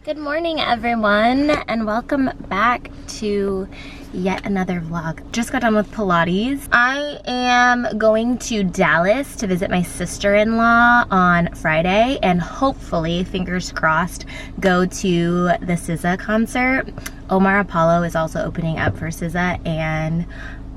Good morning, everyone, and welcome back to yet another vlog. Just got done with Pilates. I am going to Dallas to visit my sister-in-law on Friday and hopefully, fingers crossed, go to the SZA concert. Omar Apollo is also opening up for SZA, and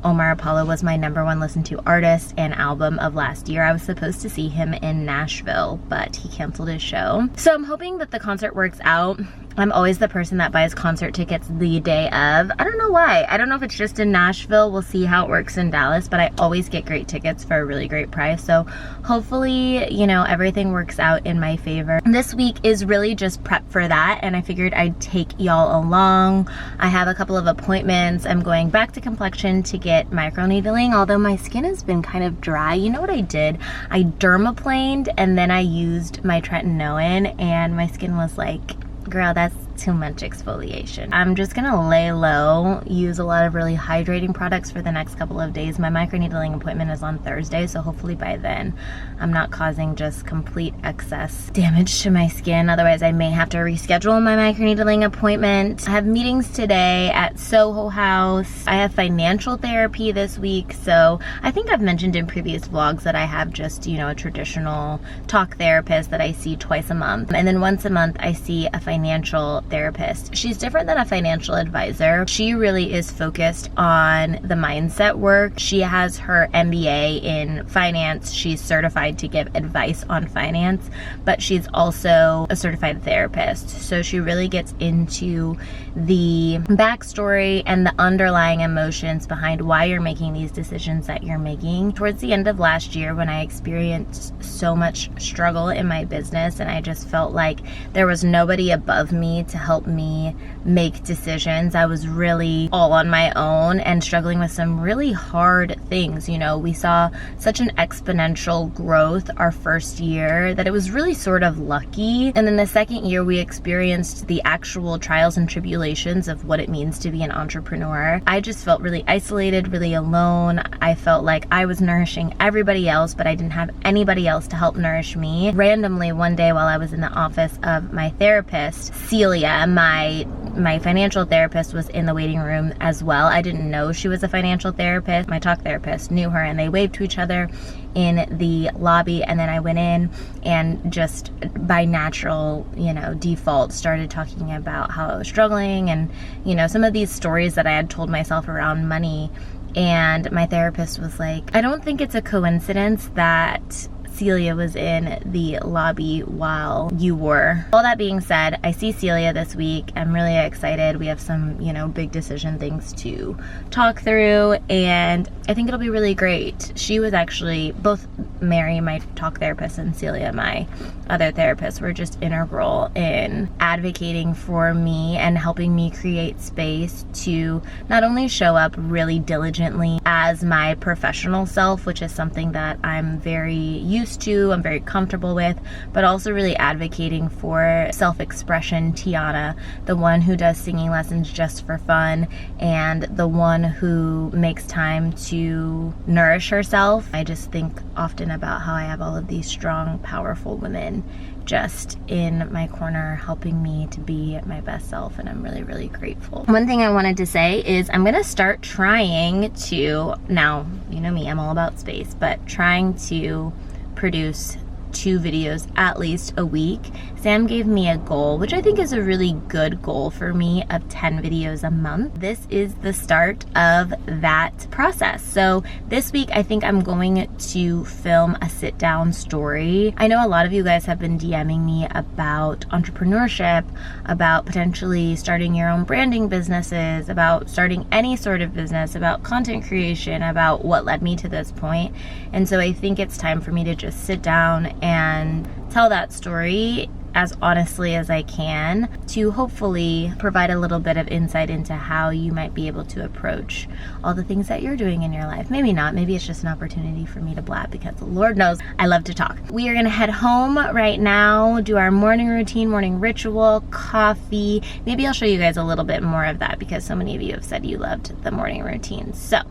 Omar Apollo was my #1 listened to artist and album of last year. I was supposed to see him in Nashville, but he canceled his show. So I'm hoping that the concert works out. I'm always the person that buys concert tickets the day of. I don't know why. I don't know if it's just in Nashville. We'll see how it works in Dallas, but I always get great tickets for a really great price. So hopefully, you know, everything works out in my favor. This week is really just prep for that, and I figured I'd take y'all along. I have a couple of appointments. I'm going back to Complexion to get microneedling, although my skin has been kind of dry. You know what I did? I dermaplaned and then I used my tretinoin, and my skin was like, girl, that's too much exfoliation. I'm just gonna lay low, use a lot of really hydrating products for the next couple of days. My microneedling appointment is on Thursday, so hopefully by then I'm not causing just complete excess damage to my skin. Otherwise, I may have to reschedule my microneedling appointment. I have meetings today at Soho House. I have financial therapy this week, so I think I've mentioned in previous vlogs that I have just, you know, a traditional talk therapist that I see twice a month. And then once a month, I see a financial therapist. She's different than a financial advisor. She really is focused on the mindset work. She has her MBA in finance. She's certified to give advice on finance, but she's also a certified therapist. So she really gets into the backstory and the underlying emotions behind why you're making these decisions that you're making. Towards the end of last year, when I experienced so much struggle in my business and I just felt like there was nobody above me to help me make decisions, I was really all on my own and struggling with some really hard things. You know, we saw such an exponential growth our first year that it was really sort of lucky. And then the second year, we experienced the actual trials and tribulations of what it means to be an entrepreneur. I just felt really isolated, really alone. I felt like I was nourishing everybody else, but I didn't have anybody else to help nourish me. Randomly, one day while I was in the office of my therapist, Celia, my financial therapist, was in the waiting room as well. I didn't know she was a financial therapist. My talk therapist knew her, and they waved to each other in the lobby, and then I went in and just by natural, you know, default started talking about how I was struggling and, you know, some of these stories that I had told myself around money. And my therapist was like, I don't think it's a coincidence that Celia was in the lobby while you were. All that being said, I see Celia this week. I'm really excited. We have some, you know, big decision things to talk through, and I think it'll be really great. She was actually, both Mary, my talk therapist, and Celia, my other therapist, were just integral in advocating for me and helping me create space to not only show up really diligently as my professional self, which is something that I'm very used to, I'm very comfortable with, but also really advocating for self-expression Tiana, the one who does singing lessons just for fun and the one who makes time to nourish herself. I just think often about how I have all of these strong, powerful women just in my corner helping me to be my best self, and I'm really, really grateful. One thing I wanted to say is I'm gonna start trying to, now, you know me, I'm all about space, but trying to produce 2 videos at least a week. Sam gave me a goal, which I think is a really good goal for me, of 10 videos a month. This is the start of that process. So this week, I think I'm going to film a sit down story. I know a lot of you guys have been DMing me about entrepreneurship, about potentially starting your own branding businesses, about starting any sort of business, about content creation, about what led me to this point. And so I think it's time for me to just sit down and tell that story as honestly as I can, to hopefully provide a little bit of insight into how you might be able to approach all the things that you're doing in your life. Maybe not, maybe it's just an opportunity for me to blab, because Lord knows I love to talk. We are gonna head home right now, do our morning routine, morning ritual, coffee. Maybe I'll show you guys a little bit more of that because so many of you have said you loved the morning routine. So,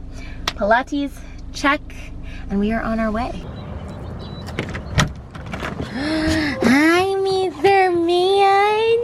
Pilates, check, and we are on our way. Hi, Mr. Man.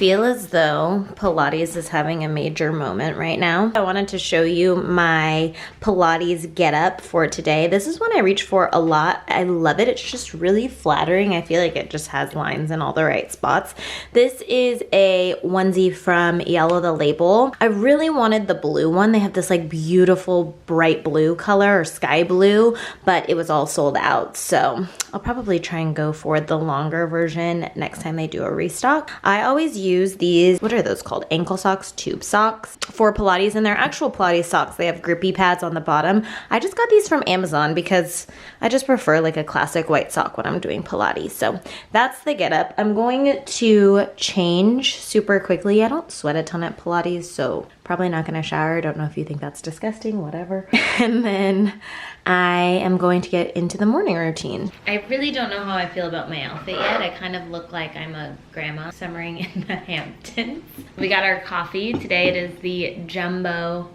feel as though Pilates is having a major moment right now. I wanted to show you my Pilates getup for today. This is one I reach for a lot. I love it. It's just really flattering. I feel like it just has lines in all the right spots. This is a onesie from Yellow the Label. I really wanted the blue one. They have this like beautiful bright blue color or sky blue, but it was all sold out. So I'll probably try and go for the longer version next time they do a restock. I always use these, what are those called? Ankle socks, tube socks for Pilates, and they're actual Pilates socks. They have grippy pads on the bottom. I just got these from Amazon because I just prefer like a classic white sock when I'm doing Pilates. So that's the getup. I'm going to change super quickly. I don't sweat a ton at Pilates, so probably not gonna shower. Don't know if you think that's disgusting, whatever. And then I am going to get into the morning routine. I really don't know how I feel about my outfit yet. I kind of look like I'm a grandma summering in the Hamptons. We got our coffee. Today it is the Jumbo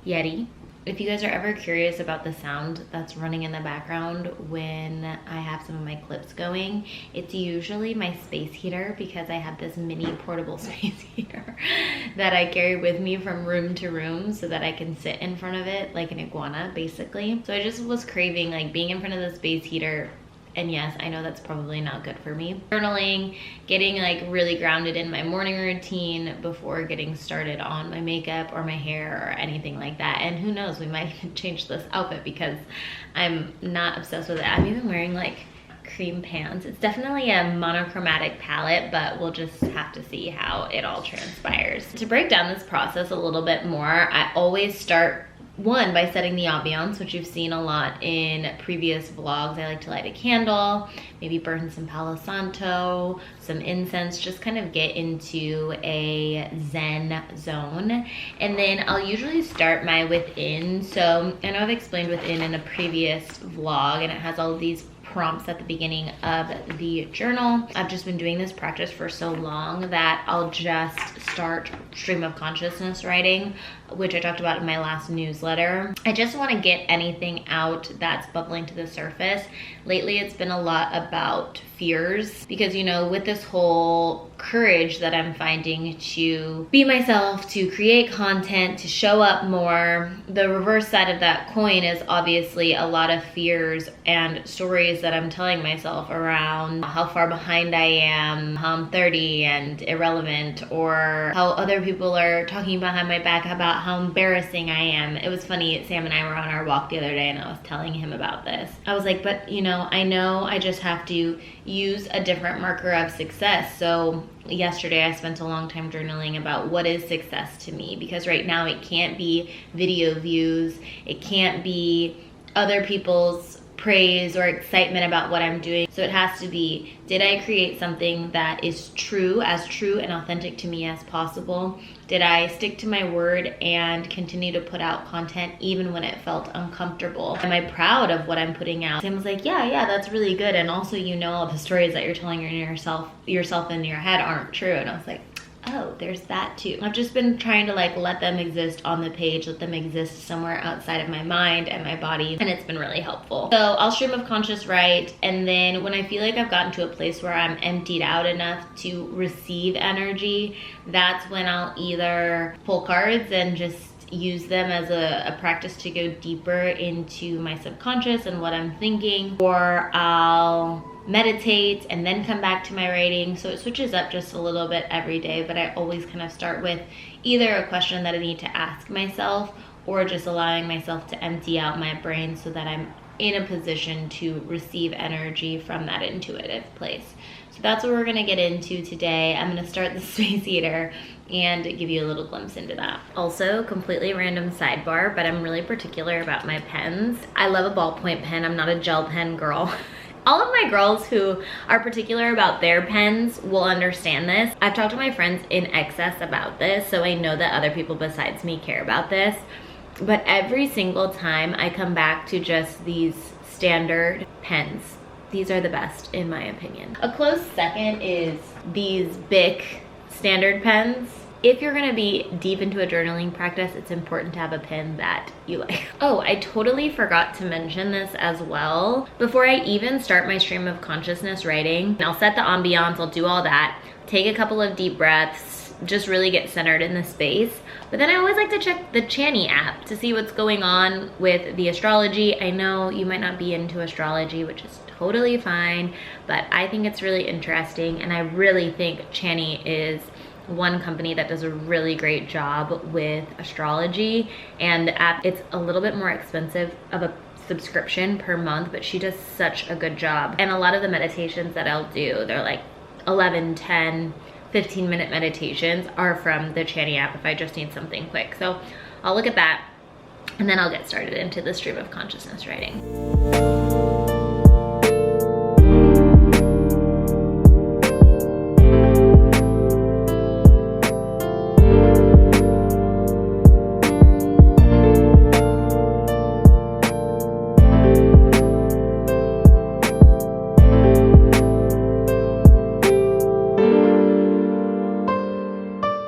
Yeti. If you guys are ever curious about the sound that's running in the background when I have some of my clips going, it's usually my space heater, because I have this mini portable space heater that I carry with me from room to room so that I can sit in front of it like an iguana, basically. So I just was craving like being in front of the space heater. And yes, I know that's probably not good for me. Journaling, getting like really grounded in my morning routine before getting started on my makeup or my hair or anything like that. And who knows, we might even change this outfit because I'm not obsessed with it. I'm even wearing like cream pants. It's definitely a monochromatic palette, but we'll just have to see how it all transpires. To break down this process a little bit more, I always start one by setting the ambiance, which you've seen a lot in previous vlogs. I like to light a candle, maybe burn some Palo Santo, some incense, just kind of get into a Zen zone. And then I'll usually start my within. So I know I've explained within in a previous vlog, and it has all of these prompts at the beginning of the journal. I've just been doing this practice for so long that I'll just start stream of consciousness writing, which I talked about in my last newsletter. I just want to get anything out that's bubbling to the surface. Lately, it's been a lot about fears, because you know, with this whole courage that I'm finding to be myself, to create content, to show up more, the reverse side of that coin is obviously a lot of fears and stories that I'm telling myself around how far behind I am, how I'm 30 and irrelevant, or how other people are talking behind my back about how embarrassing I am. It was funny, Sam and I were on our walk the other day and I was telling him about this. I was like, but you know I just have to use a different marker of success. So yesterday I spent a long time journaling about what is success to me, because right now it can't be video views, it can't be other people's praise or excitement about what I'm doing. So it has to be, did I create something that is true and authentic to me as possible? Did I stick to my word and continue to put out content even when it felt uncomfortable? Am I proud of what I'm putting out? Sam was like, yeah, that's really good. And also, you know, all the stories that you're telling yourself in your head aren't true. And I was like, oh, there's that too. I've just been trying to like let them exist on the page, let them exist somewhere outside of my mind and my body, and it's been really helpful. So I'll stream of conscious write, and then when I feel like I've gotten to a place where I'm emptied out enough to receive energy, that's when I'll either pull cards and just use them as a practice to go deeper into my subconscious and what I'm thinking, or I'll meditate and then come back to my writing. So it switches up just a little bit every day, but I always kind of start with either a question that I need to ask myself, or just allowing myself to empty out my brain so that I'm in a position to receive energy from that intuitive place. So that's what we're gonna get into today. I'm gonna start the space heater and give you a little glimpse into that. Also, completely random sidebar, but I'm really particular about my pens. I love a ballpoint pen. I'm not a gel pen girl. All of my girls who are particular about their pens will understand this. I've talked to my friends in excess about this, so I know that other people besides me care about this. But every single time I come back to just these standard pens, these are the best in my opinion. A close second is these Bic standard pens. if you're gonna be deep into a journaling practice, it's important to have a pen that you like. Oh, I totally forgot to mention this as well. Before I even start my stream of consciousness writing, I'll set the ambiance, I'll do all that, take a couple of deep breaths, just really get centered in the space. But then I always like to check the Chani app to see what's going on with the astrology. I know you might not be into astrology, which is totally fine, but I think it's really interesting, and I really think Chani is one company that does a really great job with astrology. And the app, it's a little bit more expensive of a subscription per month, but she does such a good job. And a lot of the meditations that I'll do, they're like 11, 10, 15-minute meditations, are from the Chani app if I just need something quick. So I'll look at that, and then I'll get started into the stream of consciousness writing.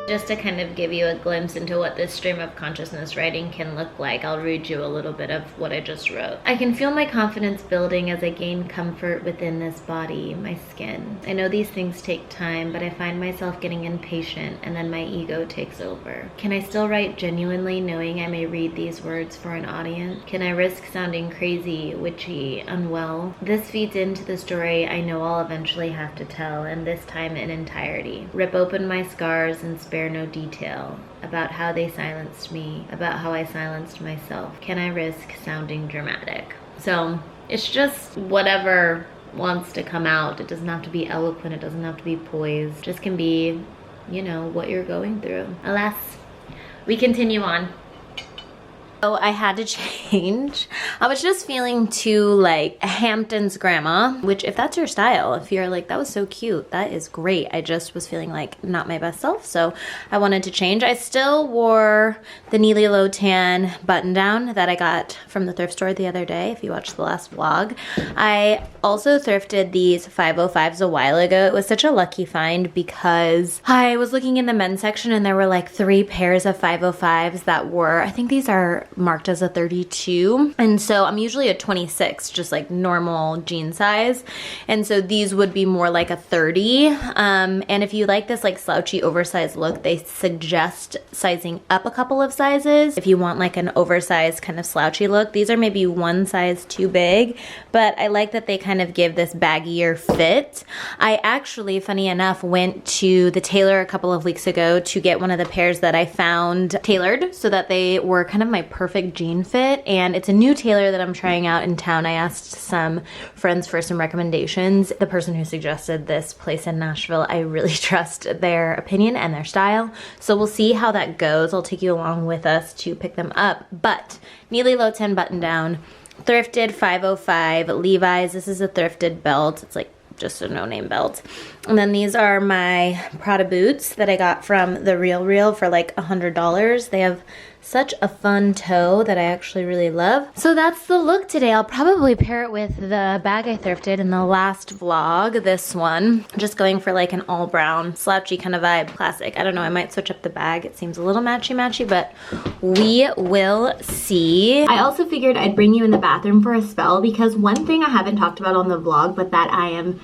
Just to kind of give you a glimpse into what this stream of consciousness writing can look like, I'll read you a little bit of what I just wrote. I can feel my confidence building as I gain comfort within this body, my skin. I know these things take time, but I find myself getting impatient, and then my ego takes over. Can I still write genuinely, knowing I may read these words for an audience? Can I risk sounding crazy, witchy, unwell? This feeds into the story I know I'll eventually have to tell, and this time in entirety. Rip open my scars and spare no detail about how they silenced me, about how I silenced myself. Can I risk sounding dramatic? So it's just whatever wants to come out. It doesn't have to be eloquent, it doesn't have to be poised. It just can be, you know, what you're going through. Alas, we continue on. So I had to change. I was just feeling too like Hampton's grandma, which if that's your style, if you're like, that was so cute, that is great. I just was feeling like not my best self, so I wanted to change. I still wore the Neely Low Tan button down that I got from the thrift store the other day, if you watched the last vlog. I also thrifted these 505s a while ago. It was such a lucky find because I was looking in the men's section and there were like 3 pairs of 505s that were, I think these are marked as a 32, and so I'm usually a 26, just like normal jean size, and so these would be more like a 30. And if you like this like slouchy oversized look, they suggest sizing up a couple of sizes if you want like an oversized kind of slouchy look. These are maybe one size too big, but I like that they kind of give this baggier fit. I actually, funny enough, went to the tailor a couple of weeks ago to get one of the pairs that I found tailored so that they were kind of my perfect jean fit, and it's a new tailor that I'm trying out in town. I asked some friends for some recommendations. The person who suggested this place in Nashville, I really trust their opinion and their style, so we'll see how that goes. I'll take you along with us to pick them up. But Neely Low Tan button down, thrifted 505 Levi's. This is a thrifted belt. It's like just a no-name belt. And then these are my Prada boots that I got from the Real for like $100. They have such a fun toe that I actually really love. So that's the look today. I'll probably pair it with the bag I thrifted in the last vlog, this one. Just going for like an all brown, slouchy kind of vibe, classic. I don't know, I might switch up the bag. It seems a little matchy-matchy, but we will see. I also figured I'd bring you in the bathroom for a spell, because one thing I haven't talked about on the vlog, but that I am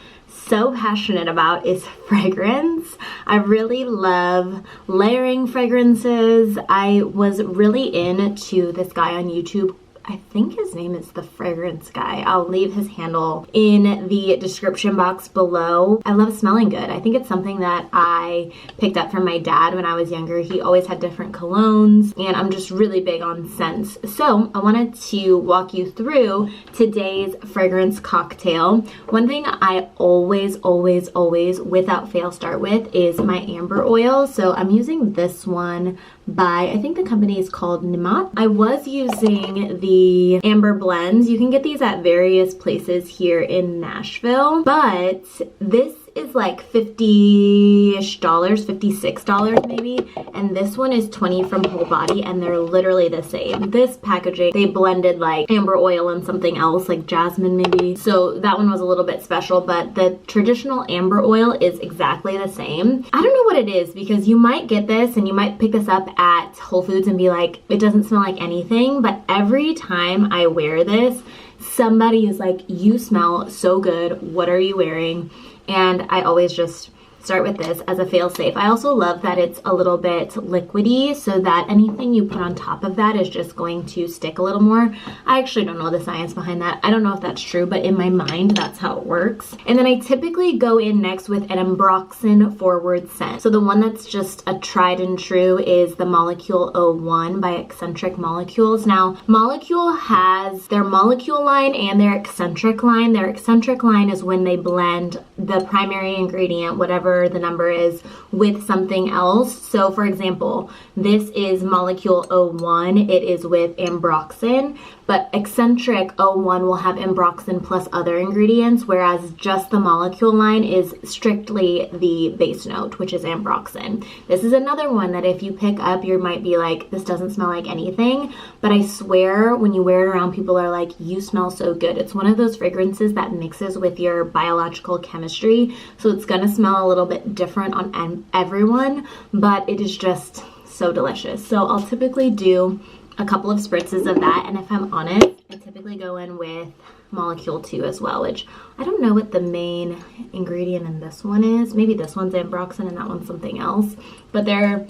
so passionate about, is fragrance. I really love layering fragrances. I was really into this guy on YouTube. I think his name is The Fragrance Guy. I'll leave his handle in the description box below. I love smelling good. I think it's something that I picked up from my dad when I was younger. He always had different colognes, and I'm just really big on scents. So I wanted to walk you through today's fragrance cocktail. One thing I always without fail start with is my amber oil. So I'm using this one by, I think the company is called Nimat. I was using the amber blends. You can get these at various places here in Nashville, but this is like $50-ish, $56 maybe, and this one is 20 from Whole Body, and they're literally the same. This packaging, they blended like amber oil and something else, like jasmine maybe, so that one was a little bit special, but the traditional amber oil is exactly the same. I don't know what it is, because you might get this and you might pick this up at Whole Foods and be like, it doesn't smell like anything, but every time I wear this, somebody is like, you smell so good, what are you wearing? And I always just start with this as a fail-safe. I also love that it's a little bit liquidy, so that anything you put on top of that is just going to stick a little more. I actually don't know the science behind that. I don't know if that's true, but in my mind, that's how it works. And then I typically go in next with an Ambroxan forward scent. So the one that's just a tried and true is the Molecule 01 by Eccentric Molecules. Now, Molecule has their Molecule line and their Eccentric line. Their Eccentric line is when they blend the primary ingredient, whatever the number is, with something else. So for example, this is Molecule 01, it is with Ambroxan, but Eccentric 01 will have Ambroxan plus other ingredients, whereas just the Molecule line is strictly the base note, which is Ambroxan. This is another one that if you pick up, you might be like, this doesn't smell like anything, but I swear when you wear it around, people are like, you smell so good. It's one of those fragrances that mixes with your biological chemistry, so it's gonna smell a little bit different on everyone, but it is just so delicious. So I'll typically do a couple of spritzes of that, and if I'm honest, I typically go in with Molecule 2 as well, which I don't know what the main ingredient in this one is. Maybe this one's Ambroxan and that one's something else, but they're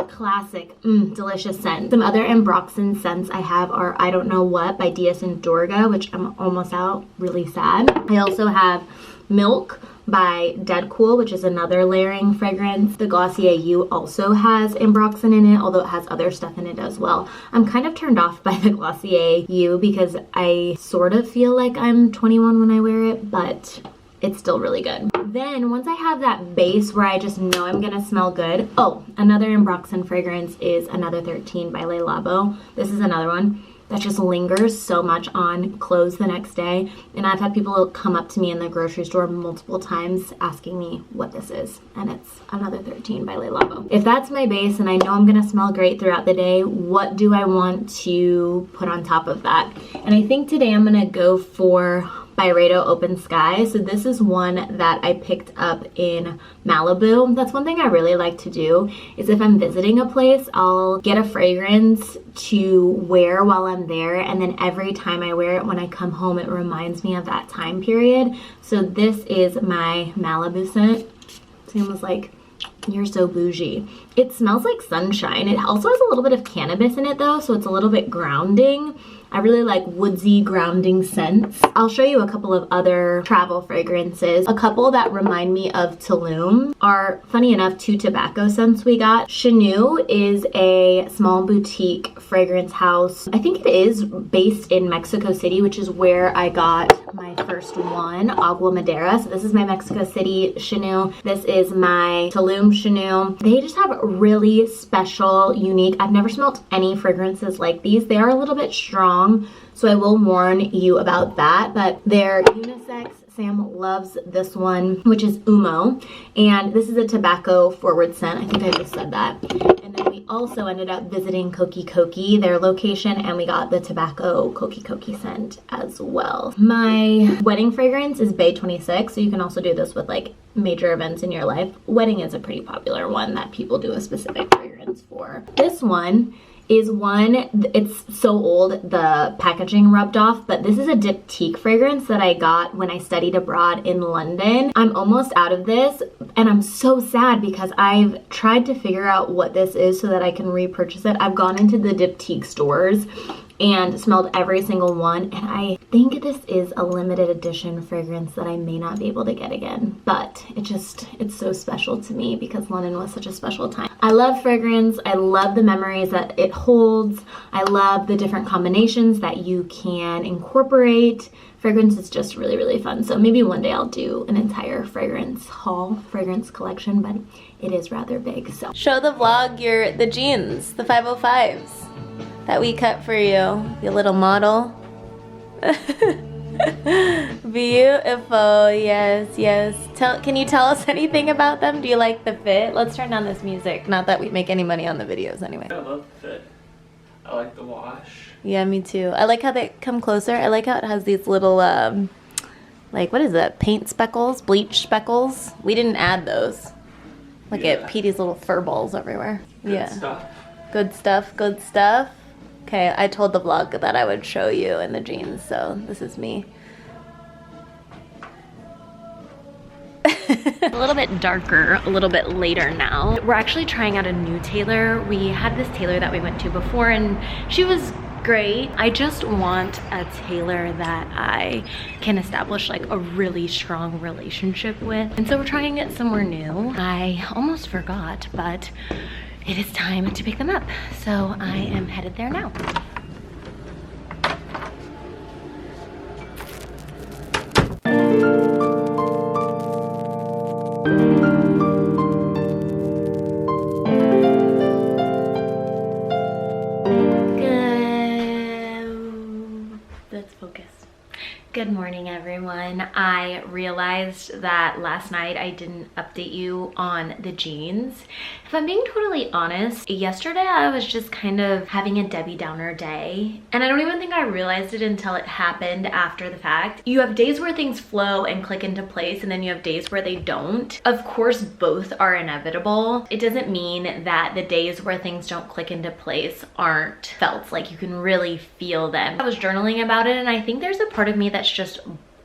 classic, delicious scent. Some other Ambroxan scents I have are I Don't Know What by Diaz and Dorga, which I'm almost out, really sad. I also have Milk by Dead Cool, which is another layering fragrance. The Glossier You also has Ambroxan in it, although it has other stuff in it as well. I'm kind of turned off by the Glossier You because I sort of feel like I'm 21 when I wear it, but it's still really good. Then once I have that base where I just know I'm gonna smell good, oh, another Ambroxan fragrance is Another 13 by Le Labo. This is another one that just lingers so much on clothes the next day. And I've had people come up to me in the grocery store multiple times asking me what this is. And it's Another 13 by Le Labo. If that's my base and I know I'm gonna smell great throughout the day, what do I want to put on top of that? And I think today I'm gonna go for Byredo Open Sky. So this is one that I picked up in Malibu. That's one thing I really like to do, is if I'm visiting a place, I'll get a fragrance to wear while I'm there, and then every time I wear it when I come home, it reminds me of that time period. So this is my Malibu scent. Sam was like, you're so bougie. It smells like sunshine. It also has a little bit of cannabis in it though, so it's a little bit grounding. I really like woodsy grounding scents. I'll show you a couple of other travel fragrances. A couple that remind me of Tulum are, funny enough, 2 tobacco scents we got. Chenu is a small boutique fragrance house. I think it is based in Mexico City, which is where I got my first one, Agua Madera. So this is my Mexico City Chenu. This is my Tulum Chenu. They just have really special, unique, I've never smelled any fragrances like these. They are a little bit strong, so I will warn you about that, but they're unisex. Sam loves this one, which is Umo, and this is a tobacco forward scent. I think I just said that. And then we also ended up visiting Koki Koki, their location, and we got the tobacco Koki Koki scent as well. My wedding fragrance is Bay 26, so you can also do this with like major events in your life. Wedding is a pretty popular one that people do a specific fragrance for. This one is one, it's so old, the packaging rubbed off, but this is a diptyque fragrance that I got when I studied abroad in London. I'm almost out of this, and I'm so sad because I've tried to figure out what this is so that I can repurchase it. I've gone into the diptyque stores and smelled every single one, and I think this is a limited edition fragrance that I may not be able to get again, but it's so special to me because London was such a special time. I love fragrance. I love the memories that it holds. I love the different combinations that you can incorporate. Fragrance is just really, really fun. So maybe one day I'll do an entire fragrance haul, fragrance collection, but it is rather big. So show the vlog the jeans, the 505s that we cut for you, you little model. Beautiful, yes, yes. Can you tell us anything about them? Do you like the fit? Let's turn down this music. Not that we make any money on the videos anyway. I love the fit. I like the wash. Yeah, me too. I like how they come closer. I like how it has these little, like, what is that? Paint speckles? Bleach speckles? We didn't add those. Look at Petey's little fur balls everywhere. Good stuff. Good stuff, good stuff. Okay, I told the vlog that I would show you in the jeans, so this is me. A little bit darker, a little bit later now. We're actually trying out a new tailor. We had this tailor that we went to before and she was great. I just want a tailor that I can establish like a really strong relationship with. And so we're trying it somewhere new. I almost forgot, but it is time to pick them up. So I am headed there now. Let's focus. Good morning, everyone. I realized that last night I didn't update you on the jeans. If I'm being totally honest, yesterday I was just kind of having a Debbie Downer day. And I don't even think I realized it until it happened after the fact. You have days where things flow and click into place, and then you have days where they don't. Of course, both are inevitable. It doesn't mean that the days where things don't click into place aren't felt, like you can really feel them. I was journaling about it, and I think there's a part of me that's just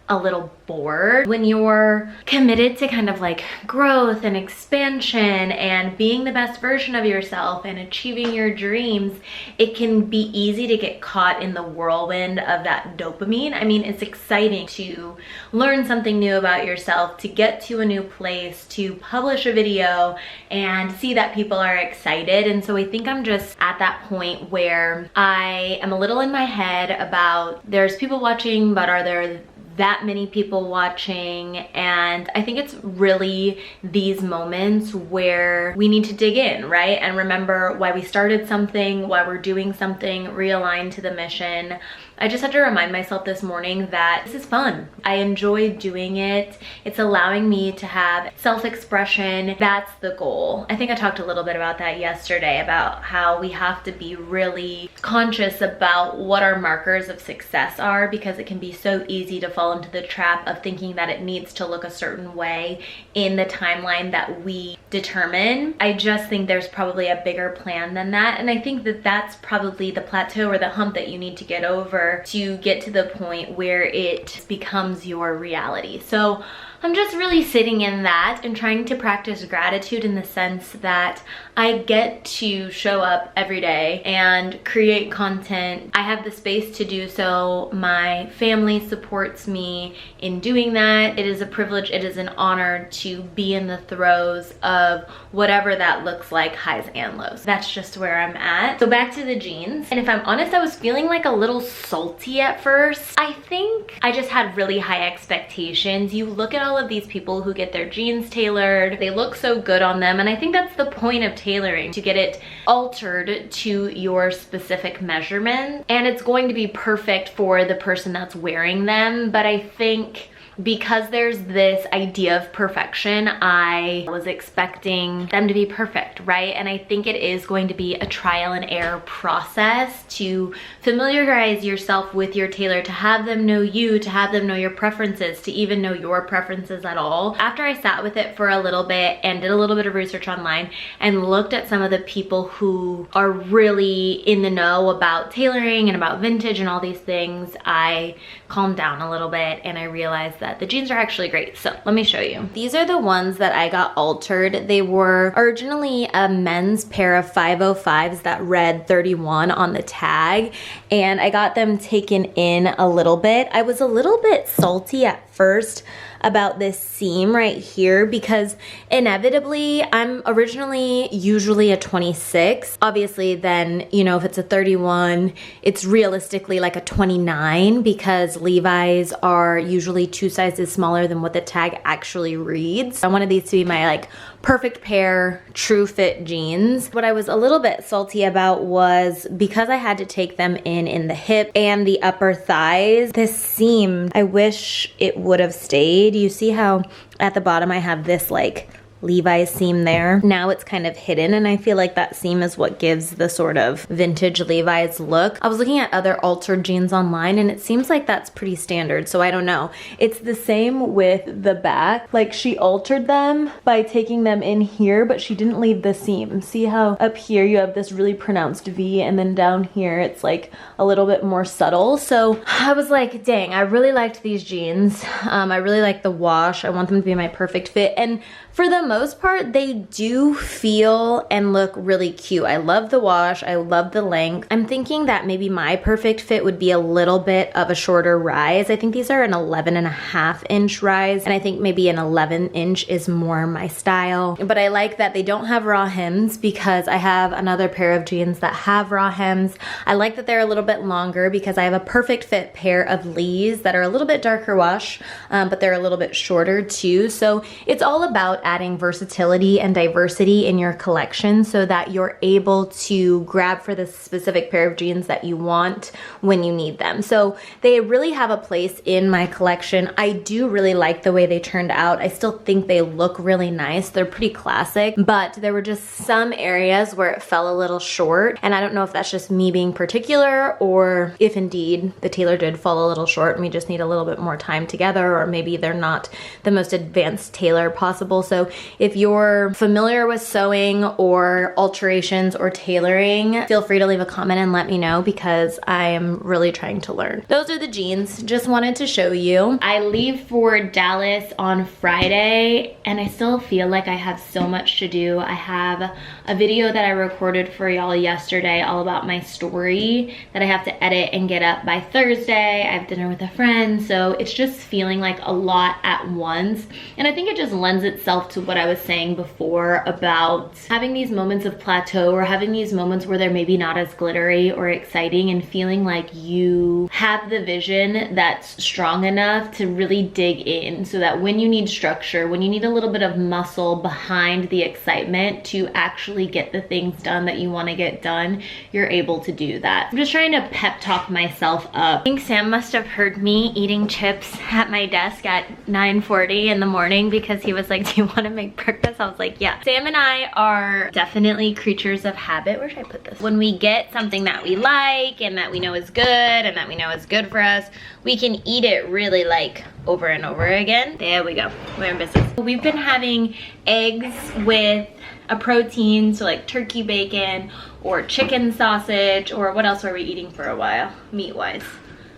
a little bored. When you're committed to kind of like growth and expansion and being the best version of yourself and achieving your dreams, it can be easy to get caught in the whirlwind of that dopamine. I mean, it's exciting to learn something new about yourself, to get to a new place, to publish a video and see that people are excited. And so I think I'm just at that point where I am a little in my head about there's people watching, but are there that many people watching? And I think it's really these moments where we need to dig in, right? And remember why we started something, why we're doing something, realign to the mission. I just had to remind myself this morning that this is fun. I enjoy doing it. It's allowing me to have self-expression. That's the goal. I think I talked a little bit about that yesterday, about how we have to be really conscious about what our markers of success are, because it can be so easy to fall into the trap of thinking that it needs to look a certain way in the timeline that we determine. I just think there's probably a bigger plan than that. And I think that that's probably the plateau or the hump that you need to get over to get to the point where it becomes your reality. So I'm just really sitting in that and trying to practice gratitude in the sense that I get to show up every day and create content. I have the space to do so. My family supports me in doing that. It is a privilege, it is an honor to be in the throes of whatever that looks like, highs and lows. That's just where I'm at. So back to the jeans. And if I'm honest, I was feeling like a little salty at first. I think I just had really high expectations. You look at all of these people who get their jeans tailored, they look so good on them, and I think that's the point of tailoring, to get it altered to your specific measurement, and it's going to be perfect for the person that's wearing them. But I think because there's this idea of perfection, I was expecting them to be perfect, right? And I think it is going to be a trial and error process to familiarize yourself with your tailor, to have them know you, to have them know your preferences, to even know your preferences at all. After I sat with it for a little bit and did a little bit of research online and looked at some of the people who are really in the know about tailoring and about vintage and all these things, I calmed down a little bit and I realized that the jeans are actually great. So let me show you. These are the ones that I got altered. They were originally a men's pair of 505s that read 31 on the tag, and I got them taken in a little bit. I was a little bit salty at first about this seam right here because inevitably I'm originally usually a 26. Obviously then, you know, if it's a 31, it's realistically like a 29 because Levi's are usually 2 sizes smaller than what the tag actually reads. I wanted these to be my like perfect pair, true fit jeans. What I was a little bit salty about was because I had to take them in the hip and the upper thighs, this seam, I wish it would have stayed. You see how at the bottom I have this like Levi's seam there. Now it's kind of hidden, and I feel like that seam is what gives the sort of vintage Levi's look. I was looking at other altered jeans online, and it seems like that's pretty standard, so I don't know. It's the same with the back. Like, she altered them by taking them in here, but she didn't leave the seam. See how up here you have this really pronounced V, and then down here it's like a little bit more subtle. So I was like, dang, I really liked these jeans. I really like the wash. I want them to be my perfect fit, and for the most part, they do feel and look really cute. I love the wash. I love the length. I'm thinking that maybe my perfect fit would be a little bit of a shorter rise. I think these are an 11.5-inch rise, and I think maybe an 11-inch is more my style. But I like that they don't have raw hems because I have another pair of jeans that have raw hems. I like that they're a little bit longer because I have a perfect fit pair of Lee's that are a little bit darker wash, but they're a little bit shorter too. So it's all about adding versatility and diversity in your collection so that you're able to grab for the specific pair of jeans that you want when you need them. So they really have a place in my collection. I do really like the way they turned out. I still think they look really nice. They're pretty classic, but there were just some areas where it fell a little short, and I don't know if that's just me being particular or if indeed the tailor did fall a little short and we just need a little bit more time together, or maybe they're not the most advanced tailor possible. So if you're familiar with sewing or alterations or tailoring, feel free to leave a comment and let me know because I am really trying to learn. Those are the jeans. Just wanted to show you. I leave for Dallas on Friday and I still feel like I have so much to do. I have a video that I recorded for y'all yesterday all about my story that I have to edit and get up by Thursday. I have dinner with a friend, so it's just feeling like a lot at once. And I think it just lends itself to what I was saying before about having these moments of plateau or having these moments where they're maybe not as glittery or exciting, and feeling like you have the vision that's strong enough to really dig in so that when you need structure, when you need a little bit of muscle behind the excitement to actually get the things done that you want to get done, you're able to do that. I'm just trying to pep talk myself up. I think Sam must have heard me eating chips at my desk at 9:40 in the morning because he was like, do you want to make breakfast? I was like, yeah. Sam and I are definitely creatures of habit. Where should I put this? When we get something that we like and that we know is good and that we know is good for us, we can eat it really like over and over again. There we go. We're in business. We've been having eggs with a protein, so like turkey bacon or chicken sausage, or what else were we eating for a while, meat-wise?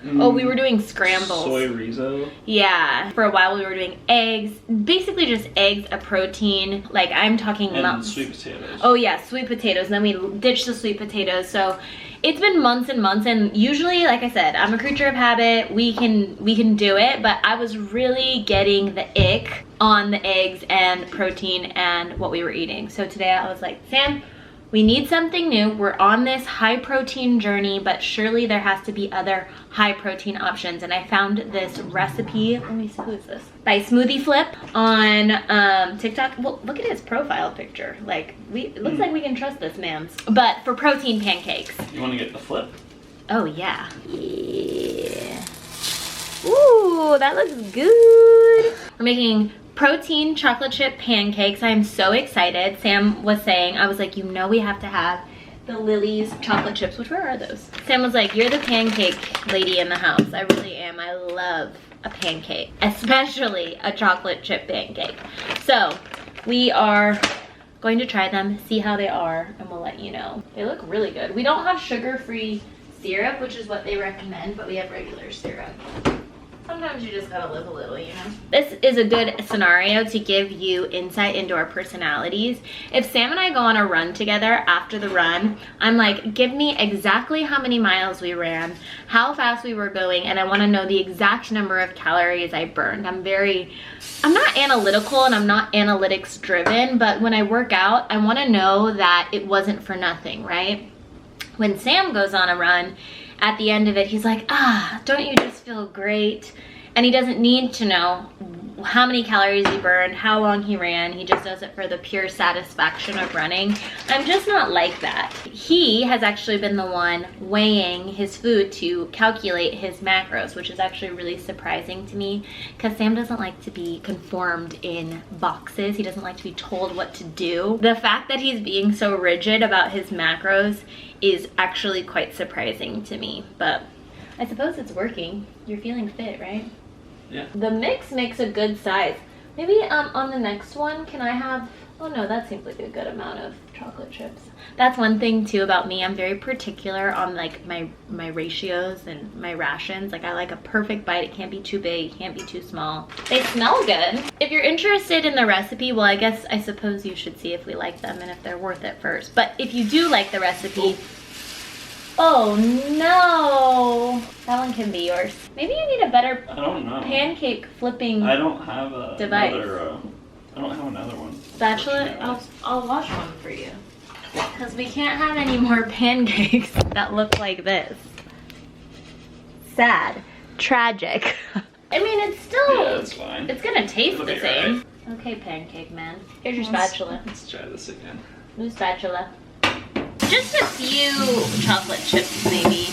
Oh, we were doing scrambles. Soy riso? Yeah, for a while we were doing eggs. Basically just eggs, a protein. Like, I'm talking about sweet potatoes. Oh yeah, sweet potatoes. And then we ditched the sweet potatoes. So it's been months and months, and usually, like I said, I'm a creature of habit. We can do it, but I was really getting the ick on the eggs and protein and what we were eating. So today I was like, Sam, we need something new. We're on this high protein journey, but surely there has to be other high protein options. And I found this recipe, let me see, who is this? By Smoothie Flip on TikTok. Well, look at his profile picture. Like, it looks like we can trust this man's. But for protein pancakes. You want to get the flip? Oh yeah. Yeah. Ooh, that looks good. We're making protein chocolate chip pancakes. I'm so excited. Sam was saying, I was like, you know we have to have the Lily's chocolate chips. Which, where are those? Sam was like, you're the pancake lady in the house. I really am. I love a pancake, especially a chocolate chip pancake. So we are going to try them, see how they are, and we'll let you know. They look really good. We don't have sugar-free syrup, which is what they recommend, but we have regular syrup. Sometimes you just gotta live a little, you know? This is a good scenario to give you insight into our personalities. If Sam and I go on a run together, after the run, I'm like, give me exactly how many miles we ran, how fast we were going, and I wanna know the exact number of calories I burned. I'm not analytical and I'm not analytics driven, but when I work out, I wanna know that it wasn't for nothing, right? When Sam goes on a run, at the end of it, he's like, don't you just feel great? And he doesn't need to know how many calories he burned, how long he ran. He just does it for the pure satisfaction of running. I'm just not like that. He has actually been the one weighing his food to calculate his macros, which is actually really surprising to me because Sam doesn't like to be conformed in boxes. He doesn't like to be told what to do. The fact that he's being so rigid about his macros is actually quite surprising to me, but I suppose it's working. You're feeling fit, right? Yeah. The mix makes a good size. Maybe on the next one, can I have, oh no, that seems like a good amount of chocolate chips. That's one thing too about me. I'm very particular on like my ratios and my rations. Like I like a perfect bite. It can't be too big, it can't be too small. They smell good. If you're interested in the recipe, well, I suppose you should see if we like them and if they're worth it first. But if you do like the recipe, oh no, that one can be yours. Maybe you need a better I don't know. pancake flipping I don't have a device. I don't have another one. Spatula? I'll wash one for you. Because we can't have any more pancakes that look like this. Sad. Tragic. I mean, it's still, Yeah, it's fine. it's gonna taste It'll the be same. Okay, pancake man. Here's your spatula. Let's try this again. New spatula. Just a few chocolate chips, maybe.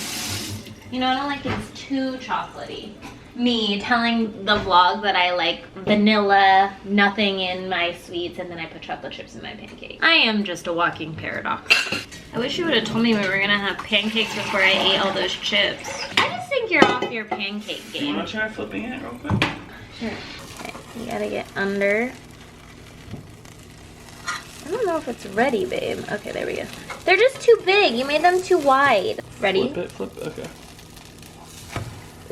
You know, I don't like it's too chocolatey. Me telling the vlog that I like vanilla, nothing in my sweets, and then I put chocolate chips in my pancake. I am just a walking paradox. I wish you would have told me we were gonna have pancakes before I ate all those chips. I just think you're off your pancake You game. wanna try flipping it real quick? Sure. Okay, you gotta get under. I don't know if it's ready, babe. Okay, there we go. They're just too big. You made them too wide. Ready? Flip it, okay.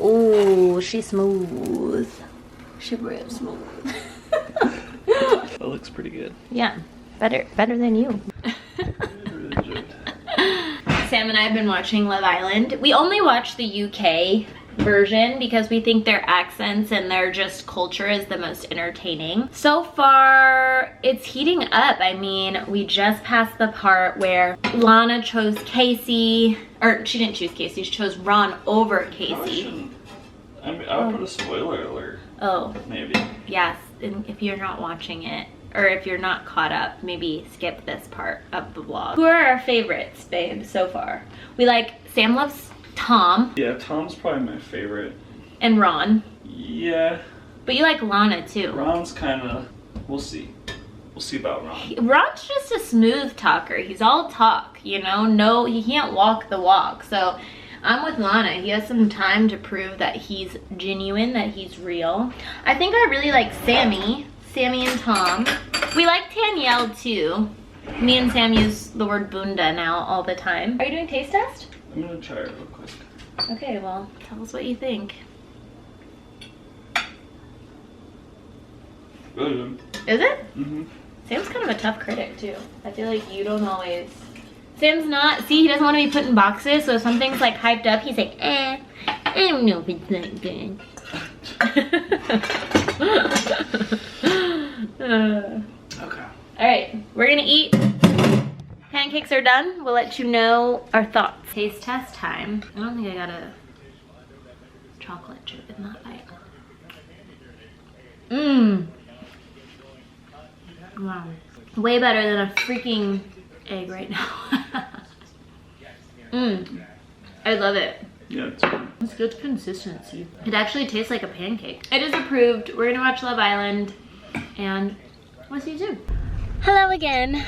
Ooh, she's smooth. She real smooth. That looks pretty good. Yeah, better than you. Really good. Sam and I have been watching Love Island. We only watch the UK version because we think their accents and their just culture is the most entertaining. So far, it's heating up. I mean, we just passed the part where Lana chose Casey, or she didn't choose Casey, she chose Ron over Casey. I would put a spoiler alert. Oh, Maybe. yes, and if you're not watching it, or if you're not caught up, maybe skip this part of the vlog. Who are our favorites, babe, so far? We like, Sam loves Tom. Yeah, Tom's probably my favorite. And Ron. Yeah. But you like Lana too. Ron's kind of, we'll see. We'll see about Ron. Ron's just a smooth talker. He's all talk, you know? No, he can't walk the walk. So I'm with Lana. He has some time to prove that he's genuine, that he's real. I think I really like Sammy and Tom. We like Danielle too. Me and Sam use the word bunda now all the time. Are you doing taste test? I'm gonna try it real quick. Okay, well, tell us what you think. Really good. Is it? Mm-hmm. Sam's kind of a tough critic too. I feel like you don't always... Sam's not... See, he doesn't want to be put in boxes, so if something's like hyped up, he's like, I don't know if it's that good. Okay. Alright, we're gonna eat. Pancakes are done. We'll let you know our thoughts. Taste test time. I don't think I got a chocolate chip in that bite. Mmm. Wow. Way better than a freaking egg right now. Mmm. I love it. Yeah, it's good. It's good consistency. It actually tastes like a pancake. It is approved. We're gonna watch Love Island and we'll see you soon. Hello again.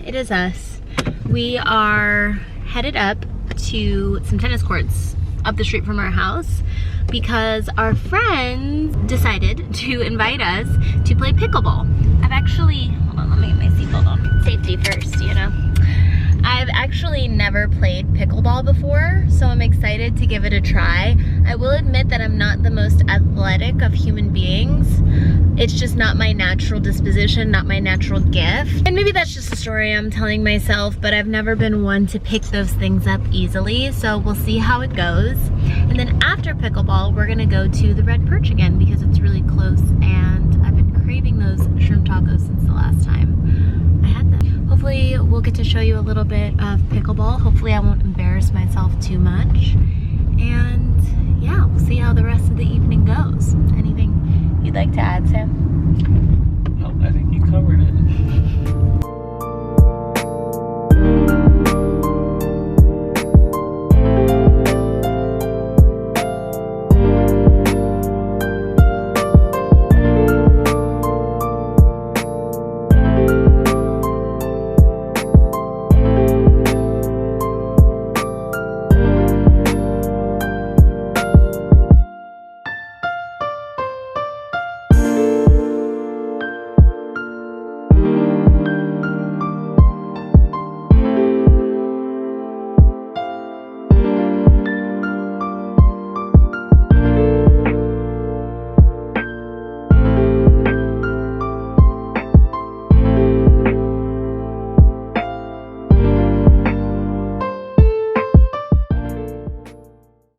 It is us. We are headed up to some tennis courts up the street from our house because our friends decided to invite us to play pickleball. I've actually, hold on, let me get my seatbelt on. Safety first, you know. I've actually never played pickleball before, so I'm excited to give it a try. I will admit that I'm not the most athletic of human beings. It's just not my natural disposition, not my natural gift. And maybe that's just a story I'm telling myself, but I've never been one to pick those things up easily, so we'll see how it goes. And then after pickleball, we're gonna go to the Red Perch again because it's really close, and I've been craving those shrimp tacos since the last time I had them. Hopefully we'll get to show you a little bit of pickleball. Hopefully I won't embarrass myself too much. And yeah, we'll see how the rest of the evening goes. else. Anything you'd like to add, Sam?